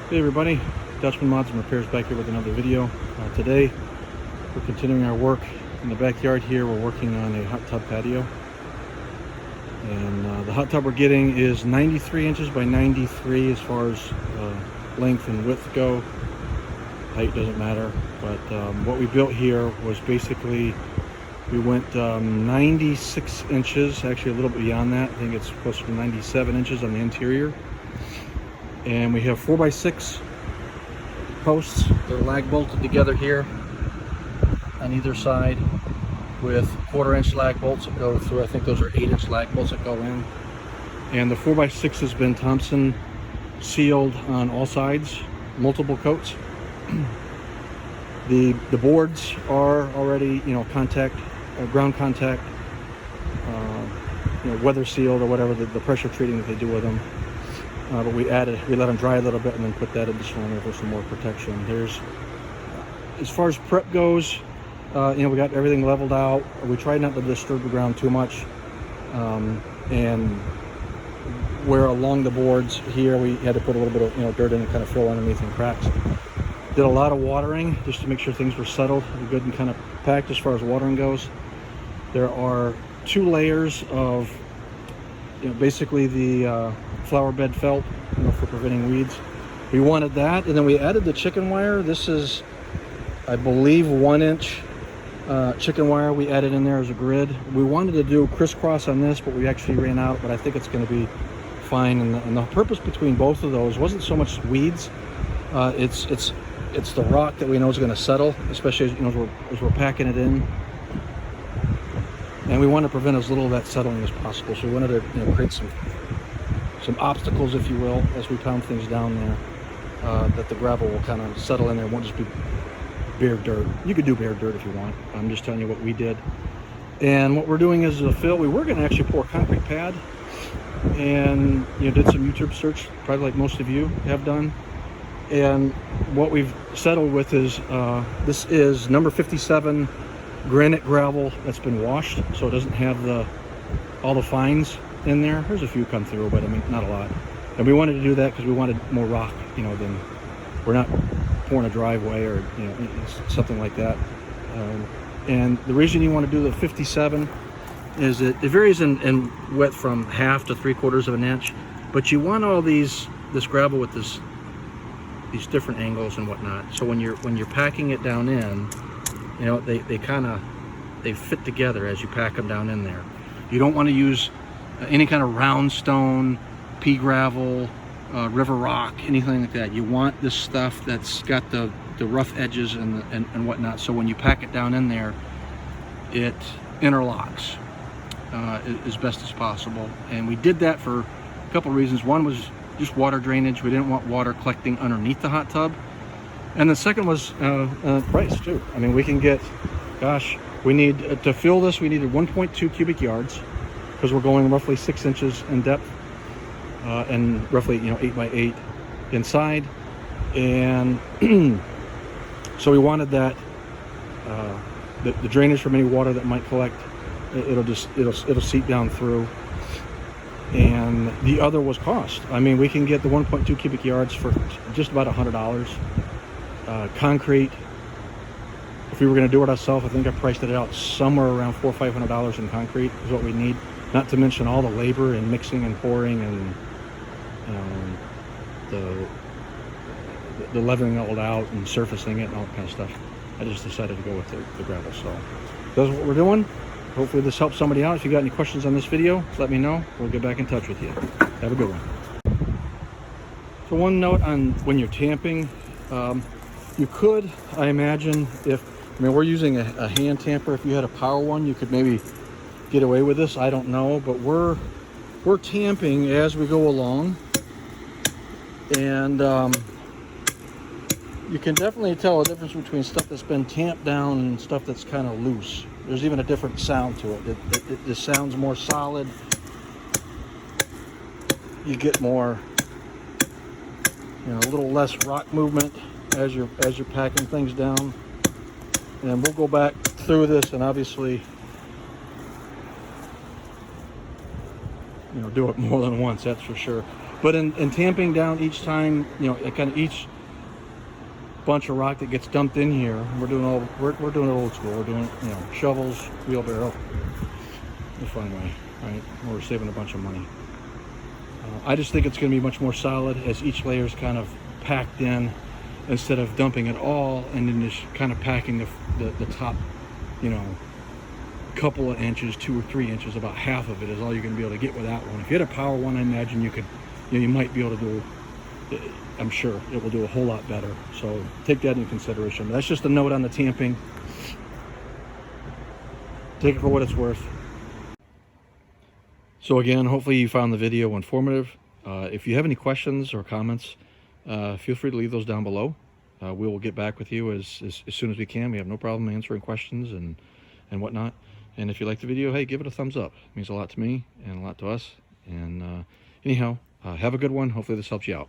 Hey everybody, Dutchman Mods and Repairs back here with another video. Today we're continuing our work in the backyard here. We're working on a hot tub patio, and the hot tub we're getting is 93 inches by 93 as far as length and width go. Height doesn't matter, but what we built here was basically we went 96 inches, actually a little bit beyond that. I think it's closer to 97 inches on the interior. And we have 4x6 posts. They're lag bolted together here on either side with 1/4-inch lag bolts that go through. I think those are 8-inch lag bolts that go in. And the 4x6 has been Thompson sealed on all sides, multiple coats. The boards are already, contact, ground contact, weather sealed or whatever the pressure treating that they do with them. But we let them dry a little bit and then put that additional in for some more protection. As far as prep goes, we got everything leveled out. We tried not to disturb the ground too much. And where along the boards here, we had to put a little bit of, dirt in and kind of fill underneath and cracks. Did a lot of watering just to make sure things were settled, good and kind of packed as far as watering goes. There are 2 layers of, basically the flower bed felt, for preventing weeds. We wanted that, and then we added the chicken wire. This is, I believe, 1-inch chicken wire we added in there as a grid. We wanted to do crisscross on this, but we actually ran out, but I think it's going to be fine. And the purpose between both of those wasn't so much weeds. It's the rock that we know is going to settle, especially as we're packing it in. And we want to prevent as little of that settling as possible. So we wanted to create some obstacles, if you will, as we pound things down there, that the gravel will kind of settle in there. It won't just be bare dirt. You could do bare dirt if you want. I'm just telling you what we did. And what we're doing is a fill. We were going to actually pour a concrete pad, and did some YouTube search, probably like most of you have done. And what we've settled with is this is number 57 granite gravel that's been washed, so it doesn't have all the fines in there. There's a few come through, but I mean, not a lot. And we wanted to do that because we wanted more rock, than we're not pouring a driveway or something like that. And the reason you want to do the 57 is that it varies in width from 1/2 to 3/4 of an inch, but you want all this gravel with these different angles and whatnot. So when you're packing it down in, they fit together as you pack them down in there. You don't want to use any kind of round stone, pea gravel, river rock, anything like that. You want this stuff that's got the rough edges and whatnot. So when you pack it down in there, it interlocks as best as possible. And we did that for a couple of reasons. One was just water drainage. We didn't want water collecting underneath the hot tub. And the second was price too. I mean, we can get, we need to fill this, we needed 1.2 cubic yards because we're going roughly 6 inches in depth and roughly 8 by 8 inside. And so we wanted that the drainage from any water that might collect, it'll seep down through. And the other was cost. I mean, we can get the 1.2 cubic yards for just about $100. Concrete, if we were going to do it ourselves, I think I priced it out somewhere around $400 or $500 in concrete is what we need. Not to mention all the labor and mixing and pouring and the leveling it out and surfacing it and all that kind of stuff. I just decided to go with the gravel. So that's what we're doing. Hopefully this helps somebody out. If you got any questions on this video, let me know. We'll get back in touch with you. Have a good one. So one note on when you're tamping, you could, I imagine, we're using a hand tamper. If you had a power one, you could maybe get away with this. I don't know, but we're tamping as we go along, and you can definitely tell a difference between stuff that's been tamped down and stuff that's kind of loose. There's even a different sound to it. It just sounds more solid. You get more, a little less rock movement as you're packing things down. And we'll go back through this and obviously do it more than once, that's for sure. But in tamping down each time, you know, kind of each bunch of rock that gets dumped in here, we're doing it old school. We're doing, you know, shovels, wheelbarrow, the fun way, right? We're saving a bunch of money. I just think it's going to be much more solid as each layer is kind of packed in, instead of dumping it all and then just kind of packing the top, you know, couple of inches, 2 or 3 inches. About half of it is all you're going to be able to get with that one. If you had a power one, I imagine you could, you know, you might be able to do, I'm sure it will do a whole lot better. So take that into consideration. That's just a note on the tamping. Take it for what it's worth. So again, hopefully you found the video informative. If you have any questions or comments, feel free to leave those down below. We will get back with you as soon as we can. We have no problem answering questions and whatnot. And if you like the video, hey, give it a thumbs up. It means a lot to me and a lot to us. And anyhow, have a good one. Hopefully this helps you out.